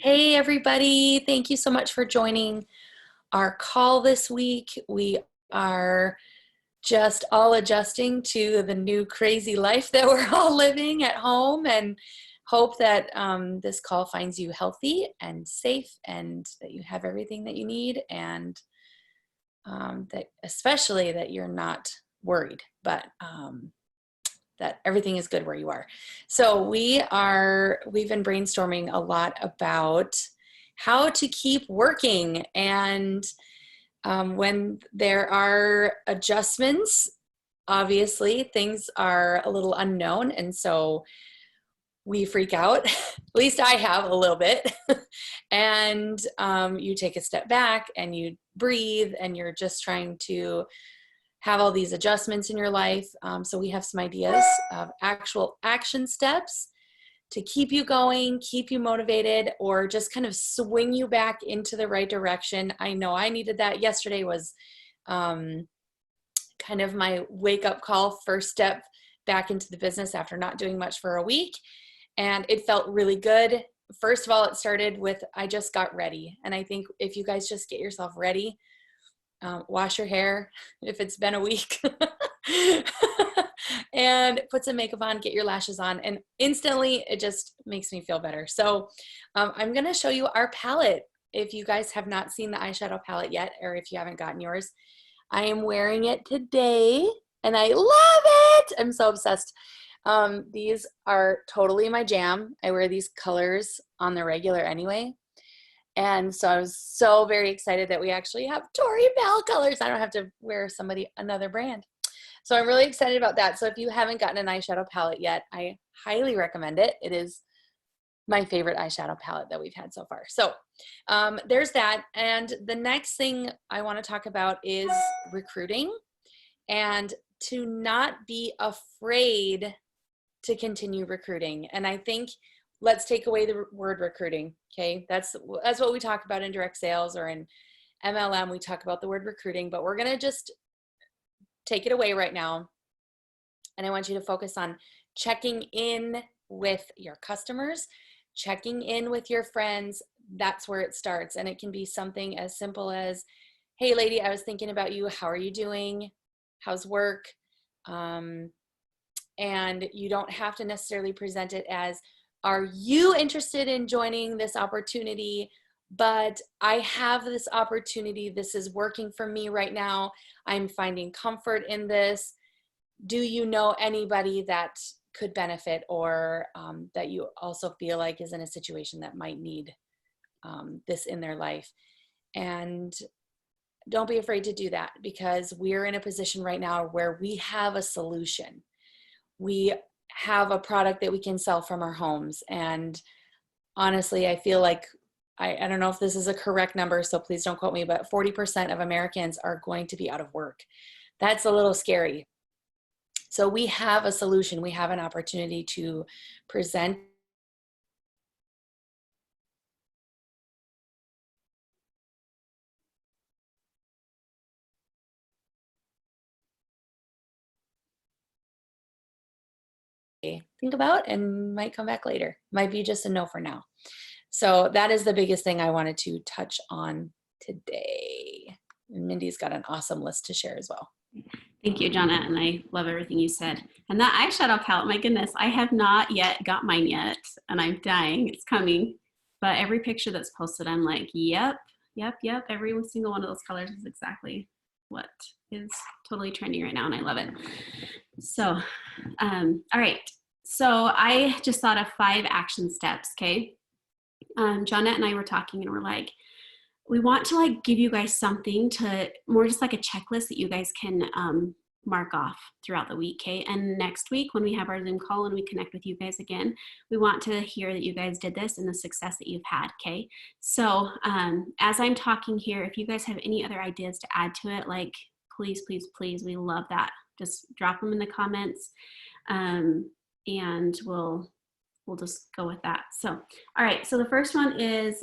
Hey, everybody. Thank you so much for joining our call this week. We are just all adjusting to the new crazy life that we're all living at home, and hope that this call finds you healthy and safe, and that you have everything that you need, and that especially that you're not worried, but that everything is good where you are. So we've been brainstorming a lot about how to keep working, and when there are adjustments, obviously things are a little unknown, and so we freak out. At least I have a little bit. And you take a step back and you breathe, and you're just trying to have all these adjustments in your life. So we have some ideas of actual action steps to keep you going, keep you motivated, or just kind of swing you back into the right direction. I know I needed that. Yesterday was kind of my wake-up call, first step back into the business after not doing much for a week. And it felt really good. First of all, it started with, I just got ready. And I think if you guys just get yourself ready, wash your hair if it's been a week, and put some makeup on, get your lashes on, and instantly it just makes me feel better. So I'm going to show you our palette. If you guys have not seen the eyeshadow palette yet, or if you haven't gotten yours, I am wearing it today and I love it. I'm so obsessed. These are totally my jam. I wear these colors on the regular anyway. And so I was so very excited that we actually have Tori Bell colors. I don't have to wear another brand. So I'm really excited about that. So if you haven't gotten an eyeshadow palette yet, I highly recommend it. It is my favorite eyeshadow palette that we've had so far. So there's that. And the next thing I want to talk about is recruiting, and to not be afraid to continue recruiting. And I think let's take away the word recruiting. Okay, that's what we talk about in direct sales, or in MLM. We talk about the word recruiting, but we're gonna just take it away right now. And I want you to focus on checking in with your customers, checking in with your friends. That's where it starts. And it can be something as simple as, hey lady, I was thinking about you. How are you doing? How's work? And you don't have to necessarily present it as, are you interested in joining this opportunity? But I have this opportunity. This is working for me right now. I'm finding comfort in this. Do you know anybody that could benefit, or that you also feel like is in a situation that might need this in their life? And don't be afraid to do that, because we're in a position right now where we have a solution. We have a product that we can sell from our homes. And honestly, I feel like, I don't know if this is a correct number, so please don't quote me, but 40% of Americans are going to be out of work. That's a little scary. So we have a solution. We have an opportunity to present think about, and might come back later. Might be just a no for now. So that is the biggest thing I wanted to touch on today. And Mindy's got an awesome list to share as well. Thank you, Jonna, and I love everything you said. And that eyeshadow palette, my goodness, I have not yet got mine yet, and I'm dying. It's coming. But every picture that's posted, I'm like, yep. Every single one of those colors is exactly what is totally trending right now, and I love it. So, all right. So I just thought of 5 action steps, okay? Jonna and I were talking, and we're like, we want to like give you guys something to more just like a checklist that you guys can mark off throughout the week, okay? And next week when we have our Zoom call and we connect with you guys again, we want to hear that you guys did this and the success that you've had, okay? So as I'm talking here, if you guys have any other ideas to add to it, like please, we love that. Just drop them in the comments, and we'll just go with that. So, all right, so the first one is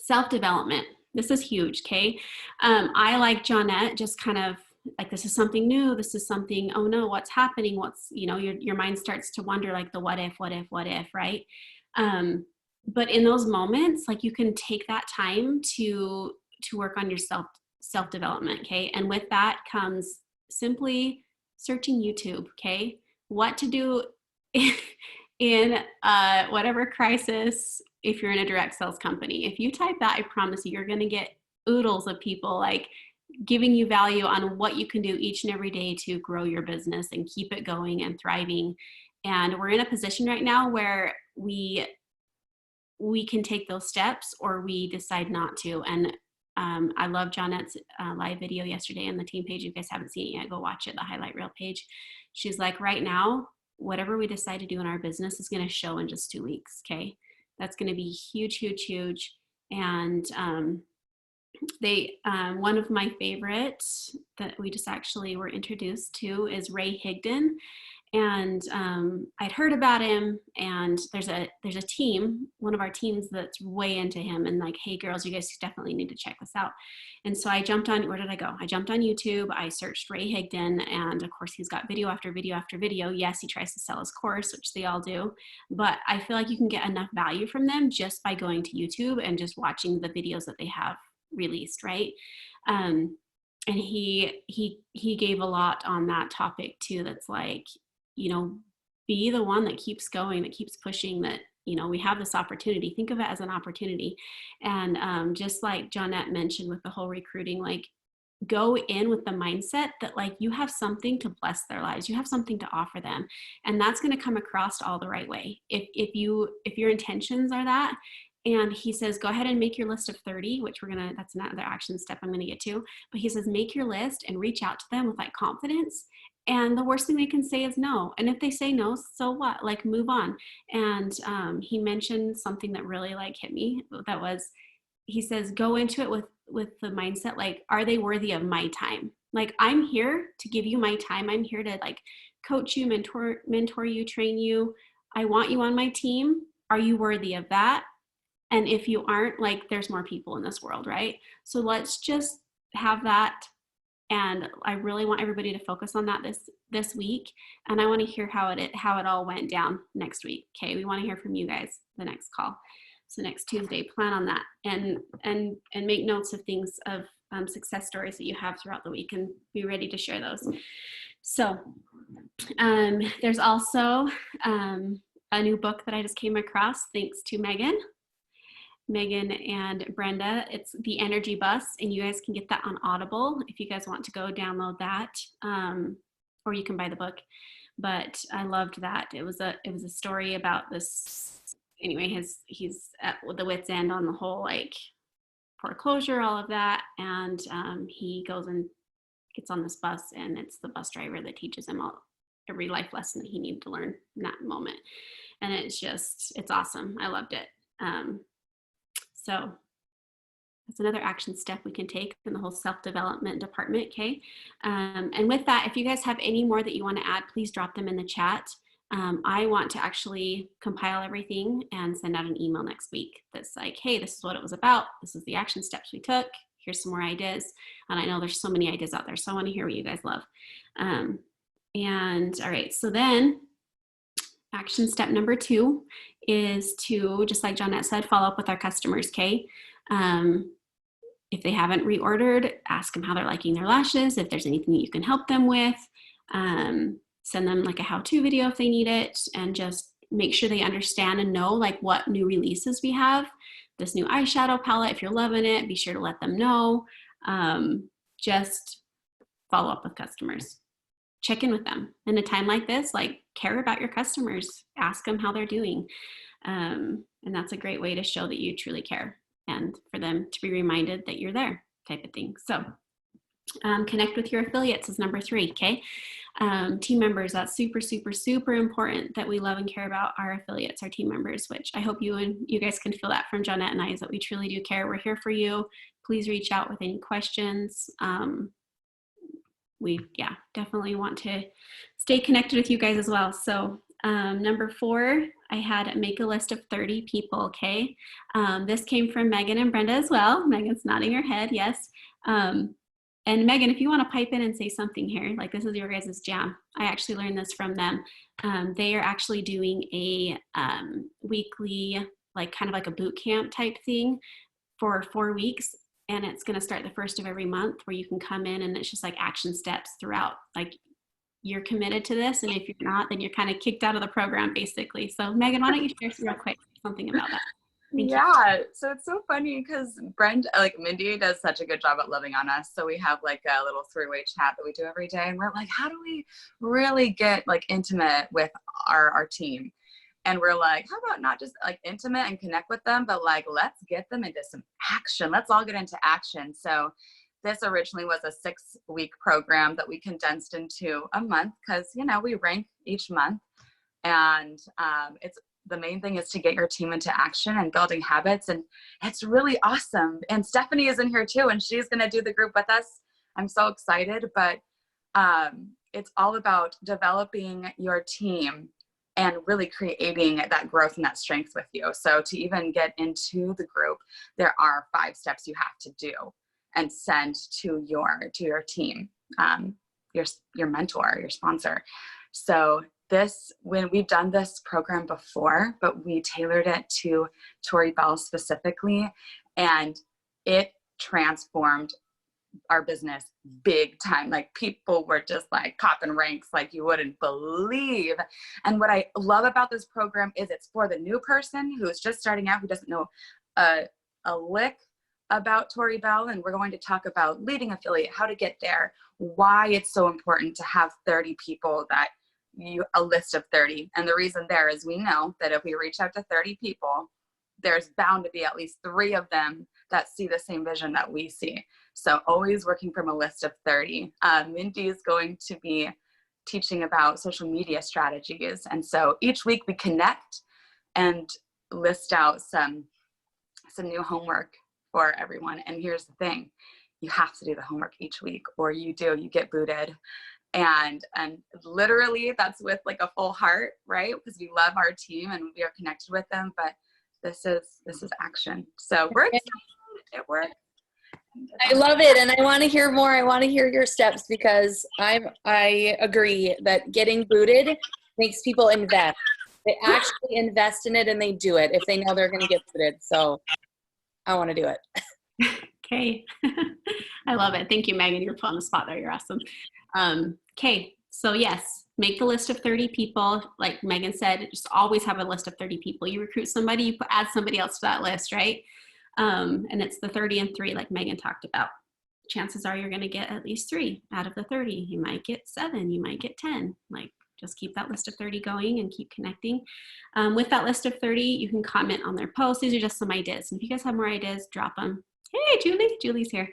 self-development. This is huge, okay? I, like Jonette, just kind of like, this is something new. This is something, oh no, what's happening? What's, you know, your mind starts to wonder like the what if, right? but in those moments, like you can take that time to work on your self development. Okay. And with that comes simply searching YouTube. Okay. What to do in whatever crisis, if you're in a direct sales company. If you type that, I promise you, you're going to get oodles of people like giving you value on what you can do each and every day to grow your business and keep it going and thriving. And we're in a position right now where we can take those steps or we decide not to. And I love Jonette's live video yesterday on the team page. If you guys haven't seen it yet, go watch it, the highlight reel page. She's like, right now, whatever we decide to do in our business is going to show in just 2 weeks. Okay. That's going to be huge, huge, huge. And one of my favorites that we just actually were introduced to is Ray Higdon. And I'd heard about him, and there's a team, one of our teams that's way into him, and like, hey girls, you guys definitely need to check this out. And so I jumped on, where did I go? I jumped on YouTube, I searched Ray Higdon, and of course he's got video after video after video. Yes, he tries to sell his course, which they all do, but I feel like you can get enough value from them just by going to YouTube and just watching the videos that they have released, right? And he gave a lot on that topic too, that's like, you know, be the one that keeps going, that keeps pushing, that, you know, we have this opportunity. Think of it as an opportunity. And just like Jonette mentioned with the whole recruiting, like go in with the mindset that like you have something to bless their lives. You have something to offer them. And that's going to come across all the right way. If your intentions are that, and he says, go ahead and make your list of 30, which that's another action step I'm going to get to. But he says, make your list and reach out to them with like confidence. And the worst thing they can say is no. And if they say no, so what? Like move on. And he mentioned something that really like hit me. That was, he says, go into it with the mindset, like, are they worthy of my time? Like, I'm here to give you my time. I'm here to like coach you, mentor you, train you. I want you on my team. Are you worthy of that? And if you aren't, like, there's more people in this world, right? So let's just have that. And I really want everybody to focus on that this week. And I want to hear how it all went down next week. Okay, we want to hear from you guys the next call. So next Tuesday, plan on that, and make notes of things, of success stories that you have throughout the week, and be ready to share those. So there's also a new book that I just came across thanks to Megan and Brenda. It's The Energy Bus, and you guys can get that on Audible if you guys want to go download that, or you can buy the book. But I loved that. It was a story about this. Anyway, he's at the wit's end on the whole like foreclosure, all of that, and he goes and gets on this bus, and it's the bus driver that teaches him every life lesson that he needed to learn in that moment. And it's awesome. I loved it. So that's another action step we can take in the whole self-development department, okay? And with that, if you guys have any more that you want to add, please drop them in the chat. I want to actually compile everything and send out an email next week that's like, hey, this is what it was about. This is the action steps we took. Here's some more ideas. And I know there's so many ideas out there, so I want to hear what you guys love. And all right, so then action step number 2 is to, just like Jonette said, follow up with our customers, okay? If they haven't reordered, ask them how they're liking their lashes, if there's anything that you can help them with. Send them like a how-to video if they need it, and just make sure they understand and know like what new releases we have. This new eyeshadow palette, if you're loving it, be sure to let them know. Just follow up with customers. Check in with them. In a time like this, like, care about your customers. Ask them how they're doing. And that's a great way to show that you truly care, and for them to be reminded that you're there, type of thing. So connect with your affiliates is number 3, okay? Team members, that's super, super, super important that we love and care about our affiliates, our team members, which I hope you guys can feel that from Jonette and I, is that we truly do care. We're here for you. Please reach out with any questions. We definitely want to stay connected with you guys as well. So number 4, I had make a list of 30 people, okay? This came from Megan and Brenda as well. Megan's nodding her head, yes. And Megan, if you want to pipe in and say something here, like this is your guys' jam. I actually learned this from them. They are actually doing a weekly like kind of like a boot camp type thing for 4 weeks. And it's going to start the first of every month, where you can come in and it's just like action steps throughout. Like, you're committed to this, and if you're not, then you're kind of kicked out of the program basically. So Megan, why don't you share real quick something about that? Thank you. Yeah, so it's so funny because Mindy does such a good job at loving on us. So we have like a little three-way chat that we do every day, and we're like, how do we really get like intimate with our team? And we're like, how about not just like intimate and connect with them, but like, let's get them into some action. Let's all get into action. So this originally was a 6-week program that we condensed into a month because, you know, we rank each month. And it's the main thing is to get your team into action and building habits. And it's really awesome. And Stephanie is in here too, and she's going to do the group with us. I'm so excited, but it's all about developing your team and really creating that growth and that strength with you. So to even get into the group, there are 5 steps you have to do and send to your team, your mentor, your sponsor. So when we've done this program before, but we tailored it to Tori Bell specifically, and it transformed our business big time. Like, people were just like copping ranks like you wouldn't believe. And what I love about this program is it's for the new person who's just starting out, who doesn't know a lick about Tori Bell. And we're going to talk about leading affiliate, how to get there, why it's so important to have 30 people, a list of 30. And the reason there is, we know that if we reach out to 30 people, there's bound to be at least 3 of them that see the same vision that we see. So always working from a list of 30. Mindy is going to be teaching about social media strategies. And so each week we connect and list out some new homework for everyone. And here's the thing, you have to do the homework each week, or you get booted. And literally that's with like a full heart, right? Because we love our team and we are connected with them, but this is action. So we're excited. It works. I love it, and I want to hear more. I want to hear your steps, because I agree that getting booted makes people invest. They actually invest in it and they do it if they know they're going to get booted. So I want to do it. Okay. I love it. Thank you, Megan. You're put on the spot there. You're awesome. Okay. So yes, make the list of 30 people. Like Megan said, just always have a list of 30 people. You recruit somebody, you add somebody else to that list, right? And it's the 30 and 3, like Megan talked about. Chances are you're going to get at least 3 out of the 30. You might get 7, you might get 10. Like, just keep that list of 30 going and keep connecting. With that list of 30, you can comment on their posts. These are just some ideas. And if you guys have more ideas, drop them. Hey, Julie's here.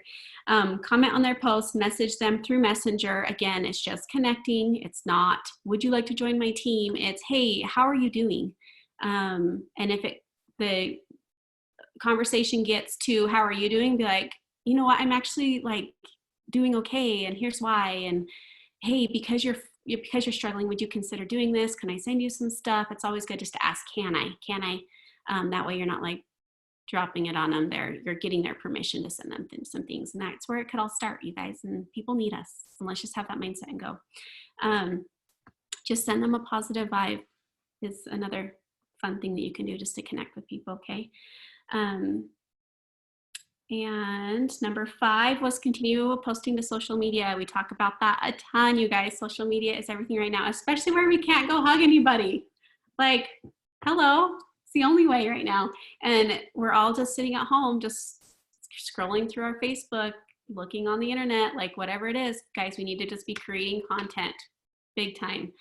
Comment on their posts, message them through Messenger. Again, it's just connecting. It's not, would you like to join my team? It's, hey, how are you doing? And if the conversation gets to how are you doing, be like, you know what, I'm actually like doing okay, and here's why. And hey, because you're struggling, would you consider doing this? Can I send you some stuff? It's always good just to ask, can I? That way you're not like dropping it on them. You're getting their permission to send them some things. And that's where it could all start, you guys. And people need us. And let's just have that mindset and go. Just send them a positive vibe is another fun thing that you can do just to connect with people, okay? And number 5 was continue posting to social media. We talk about that a ton, you guys. Social media is everything right now, especially where we can't go hug anybody. Like, hello, it's the only way right now. And we're all just sitting at home, just scrolling through our Facebook, looking on the internet, like whatever it is. Guys, we need to just be creating content big time.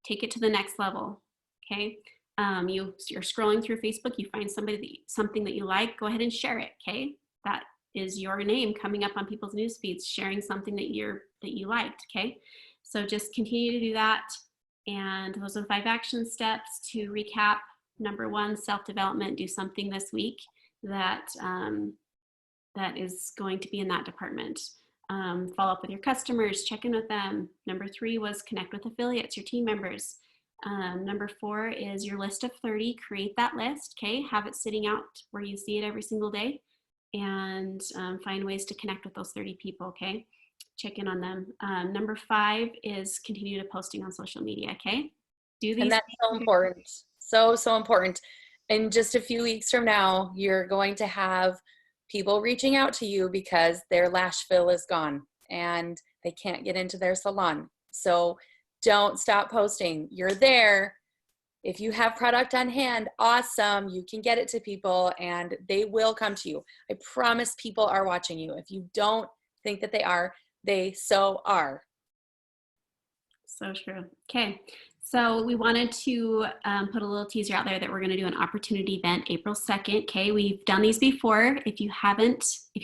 Take it to the next level, okay? You're scrolling through Facebook, you find something that you like, go ahead and share it, okay? That is your name coming up on people's news feeds, sharing something that you liked, okay? So just continue to do that. And those are the 5 action steps. To recap, number 1, self-development. Do something this week that is going to be in that department. Follow up with your customers, check in with them. Number 3 was connect with affiliates, your team members. Number 4 is your list of 30. Create that list, okay? Have it sitting out where you see it every single day, and find ways to connect with those 30 people, okay? Check in on them. Number 5 is continue to posting on social media, okay? Do these. And that's so important. So important. in just a few weeks from now, you're going to have people reaching out to you because their lash fill is gone and they can't get into their salon. So don't stop posting. You're there. If you have product on hand, awesome. You can get it to people and they will come to you. I promise people are watching you. If you don't think that they so are. So true. Okay. So we wanted to put a little teaser out there that we're going to do an opportunity event April 2nd. Okay. We've done these before. If you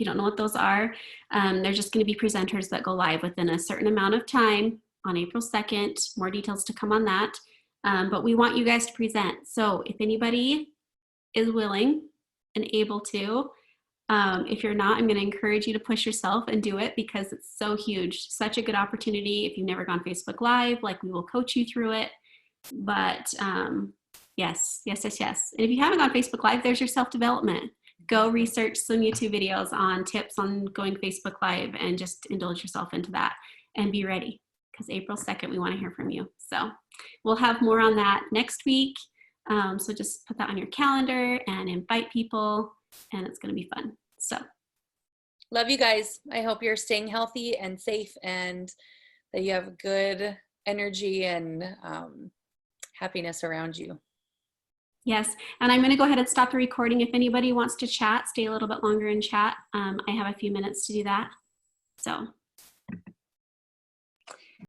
don't know what those are, they're just going to be presenters that go live within a certain amount of time on April 2nd. More details to come on that. But we want you guys to present. So if anybody is willing and able to, if you're not, I'm going to encourage you to push yourself and do it because it's so huge. Such a good opportunity. If you've never gone Facebook Live, like we will coach you through it. But yes. And if you haven't gone Facebook Live, there's your self-development. Go research some YouTube videos on tips on going Facebook Live and just indulge yourself into that and be ready because April 2nd, we want to hear from you. So we'll have more on that next week. So just put that on your calendar and invite people. And it's going to be fun. So love you guys. I hope you're staying healthy and safe and that you have good energy and happiness around you. Yes. And I'm going to go ahead and stop the recording. If anybody wants to chat, stay a little bit longer and chat. I have a few minutes to do that. So